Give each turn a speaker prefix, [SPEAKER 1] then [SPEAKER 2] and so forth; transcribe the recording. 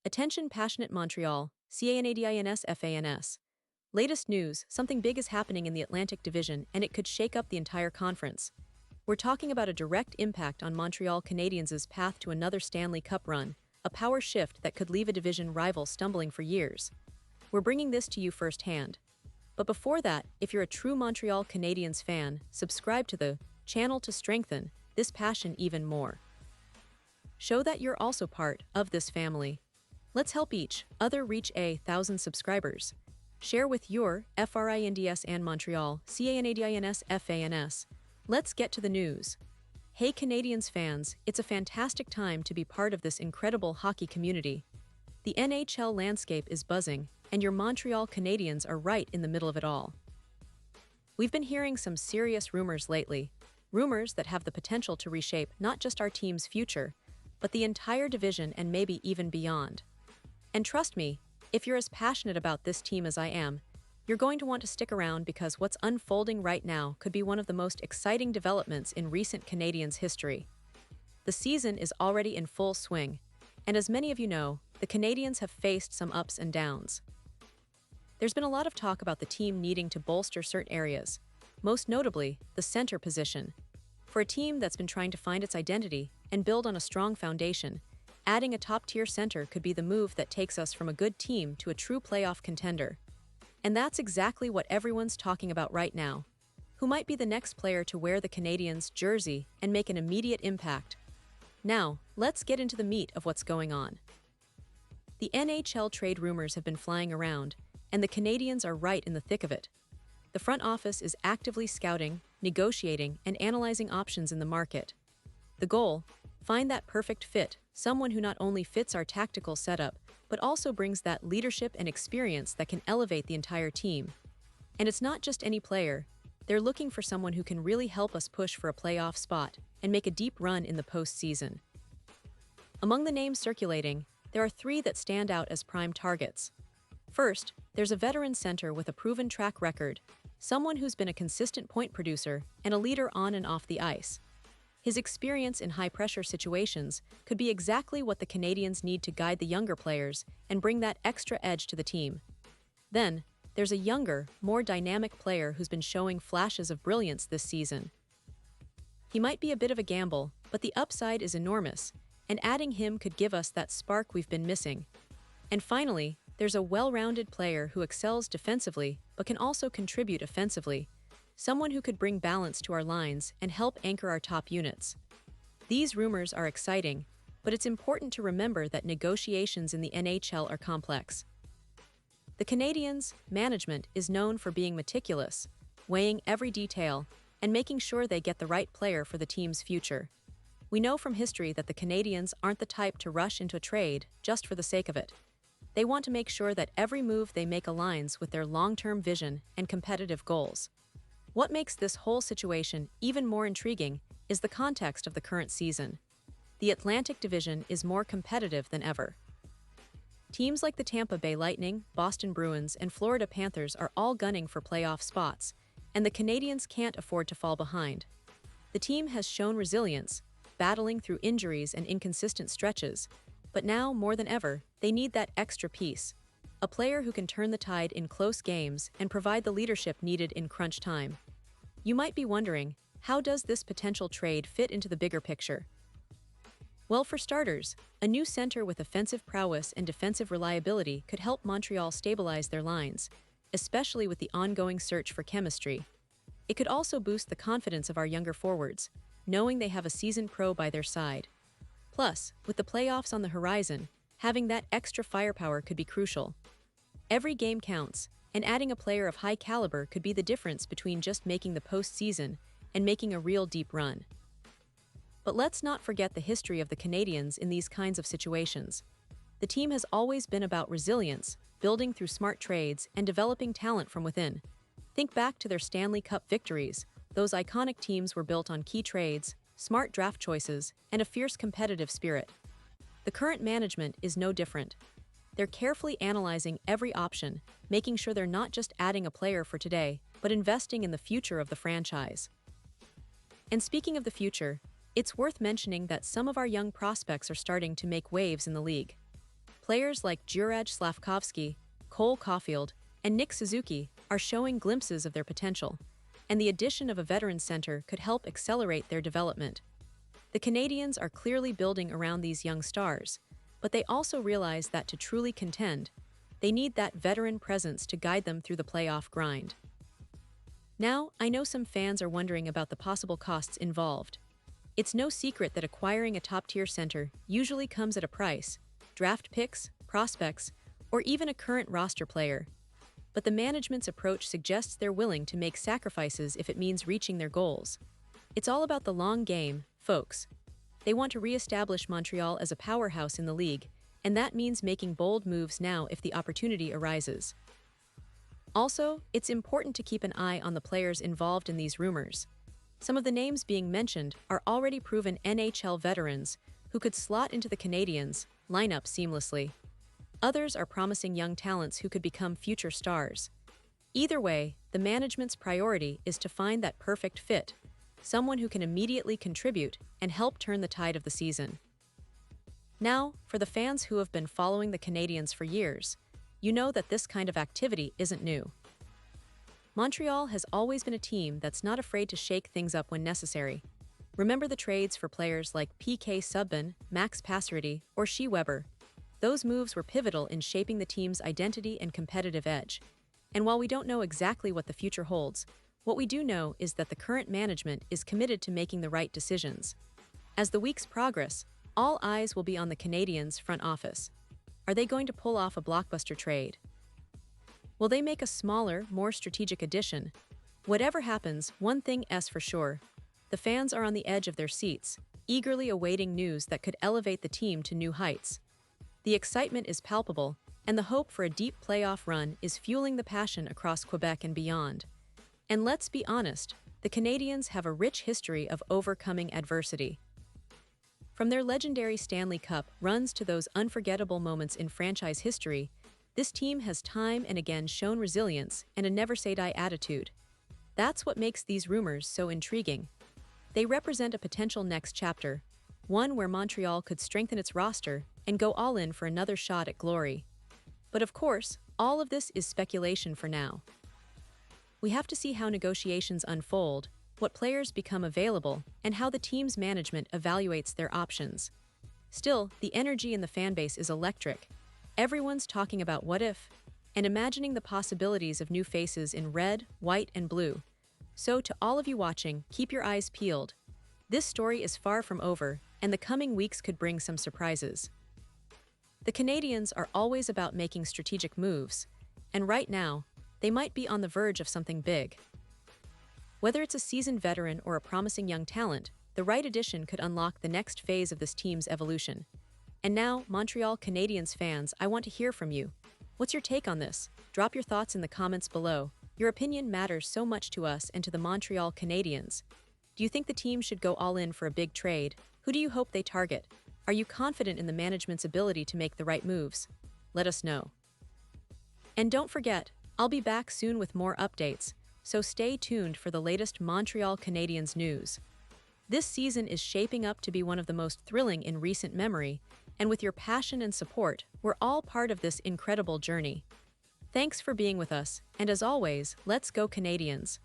[SPEAKER 1] Attention passionate Montreal, Canadiens fans. Latest news, something big is happening in the Atlantic Division and it could shake up the entire conference. We're talking about a direct impact on Montreal Canadiens' path to another Stanley Cup run, a power shift that could leave a division rival stumbling for years. We're bringing this to you firsthand. But before that, if you're a true Montreal Canadiens fan, subscribe to the channel to strengthen this passion even more. Show that you're also part of this family. Let's help each other reach 1,000 subscribers. Share with your FRINDS and Montreal Canadiens fans. Let's get to the news. Hey Canadiens fans, it's a fantastic time to be part of this incredible hockey community. The NHL landscape is buzzing, and your Montreal Canadiens are right in the middle of it all. We've been hearing some serious rumors lately, rumors that have the potential to reshape not just our team's future, but the entire division and maybe even beyond. And trust me, if you're as passionate about this team as I am, you're going to want to stick around because what's unfolding right now could be one of the most exciting developments in recent Canadiens history. The season is already in full swing, and as many of you know, the Canadiens have faced some ups and downs. There's been a lot of talk about the team needing to bolster certain areas, most notably the center position. For a team that's been trying to find its identity and build on a strong foundation, adding a top-tier center could be the move that takes us from a good team to a true playoff contender. And that's exactly what everyone's talking about right now. Who might be the next player to wear the Canadiens' jersey and make an immediate impact? Now, let's get into the meat of what's going on. The NHL trade rumors have been flying around, and the Canadiens are right in the thick of it. The front office is actively scouting, negotiating, and analyzing options in the market. The goal? Find that perfect fit, someone who not only fits our tactical setup, but also brings that leadership and experience that can elevate the entire team. And it's not just any player. They're looking for someone who can really help us push for a playoff spot and make a deep run in the postseason. Among the names circulating, there are three that stand out as prime targets. First, there's a veteran center with a proven track record, someone who's been a consistent point producer and a leader on and off the ice. His experience in high-pressure situations could be exactly what the Canadiens need to guide the younger players and bring that extra edge to the team. Then, there's a younger, more dynamic player who's been showing flashes of brilliance this season. He might be a bit of a gamble, but the upside is enormous, and adding him could give us that spark we've been missing. And finally, there's a well-rounded player who excels defensively but can also contribute offensively, someone who could bring balance to our lines and help anchor our top units. These rumors are exciting, but it's important to remember that negotiations in the NHL are complex. The Canadiens' management is known for being meticulous, weighing every detail, and making sure they get the right player for the team's future. We know from history that the Canadiens aren't the type to rush into a trade just for the sake of it. They want to make sure that every move they make aligns with their long-term vision and competitive goals. What makes this whole situation even more intriguing is the context of the current season. The Atlantic Division is more competitive than ever. Teams like the Tampa Bay Lightning, Boston Bruins, and Florida Panthers are all gunning for playoff spots, and the Canadiens can't afford to fall behind. The team has shown resilience, battling through injuries and inconsistent stretches, but now, more than ever, they need that extra piece. A player who can turn the tide in close games and provide the leadership needed in crunch time. You might be wondering, how does this potential trade fit into the bigger picture? Well, for starters, a new center with offensive prowess and defensive reliability could help Montreal stabilize their lines, especially with the ongoing search for chemistry. It could also boost the confidence of our younger forwards, knowing they have a seasoned pro by their side. Plus, with the playoffs on the horizon, having that extra firepower could be crucial. Every game counts, and adding a player of high caliber could be the difference between just making the postseason and making a real deep run. But let's not forget the history of the Canadiens in these kinds of situations. The team has always been about resilience, building through smart trades, and developing talent from within. Think back to their Stanley Cup victories. Those iconic teams were built on key trades, smart draft choices, and a fierce competitive spirit. The current management is no different. They're carefully analyzing every option, making sure they're not just adding a player for today, but investing in the future of the franchise. And speaking of the future, it's worth mentioning that some of our young prospects are starting to make waves in the league. Players like Juraj Slavkovsky, Cole Caulfield, and Nick Suzuki are showing glimpses of their potential, and the addition of a veteran center could help accelerate their development. The Canadiens are clearly building around these young stars, but they also realize that to truly contend, they need that veteran presence to guide them through the playoff grind. Now, I know some fans are wondering about the possible costs involved. It's no secret that acquiring a top-tier center usually comes at a price: draft picks, prospects, or even a current roster player. But the management's approach suggests they're willing to make sacrifices if it means reaching their goals. It's all about the long game, folks. They want to re-establish Montreal as a powerhouse in the league, and that means making bold moves now if the opportunity arises. Also, it's important to keep an eye on the players involved in these rumors. Some of the names being mentioned are already proven NHL veterans who could slot into the Canadiens' lineup seamlessly. Others are promising young talents who could become future stars. Either way, the management's priority is to find that perfect fit, someone who can immediately contribute and help turn the tide of the season. Now, for the fans who have been following the Canadiens for years, you know that this kind of activity isn't new. Montreal has always been a team that's not afraid to shake things up when necessary. Remember the trades for players like PK Subban, Max Pacioretty, or Shea Weber. Those moves were pivotal in shaping the team's identity and competitive edge. And while we don't know exactly what the future holds, what we do know is that the current management is committed to making the right decisions. As the weeks progress, all eyes will be on the Canadiens' front office. Are they going to pull off a blockbuster trade? Will they make a smaller, more strategic addition? Whatever happens, one thing is for sure: the fans are on the edge of their seats, eagerly awaiting news that could elevate the team to new heights. The excitement is palpable, and the hope for a deep playoff run is fueling the passion across Quebec and beyond. And let's be honest, the Canadiens have a rich history of overcoming adversity. From their legendary Stanley Cup runs to those unforgettable moments in franchise history, this team has time and again shown resilience and a never-say-die attitude. That's what makes these rumors so intriguing. They represent a potential next chapter, one where Montreal could strengthen its roster and go all in for another shot at glory. But of course, all of this is speculation for now. We have to see how negotiations unfold, what players become available, and how the team's management evaluates their options. Still, the energy in the fanbase is electric. Everyone's talking about what if, and imagining the possibilities of new faces in red, white, and blue. So to all of you watching, keep your eyes peeled. This story is far from over, and the coming weeks could bring some surprises. The Canadiens are always about making strategic moves, and right now, they might be on the verge of something big. Whether it's a seasoned veteran or a promising young talent, the right addition could unlock the next phase of this team's evolution. And now, Montreal Canadiens fans, I want to hear from you. What's your take on this? Drop your thoughts in the comments below. Your opinion matters so much to us and to the Montreal Canadiens. Do you think the team should go all in for a big trade? Who do you hope they target? Are you confident in the management's ability to make the right moves? Let us know. And don't forget, I'll be back soon with more updates, so stay tuned for the latest Montreal Canadiens news. This season is shaping up to be one of the most thrilling in recent memory, and with your passion and support, we're all part of this incredible journey. Thanks for being with us, and as always, let's go Canadiens!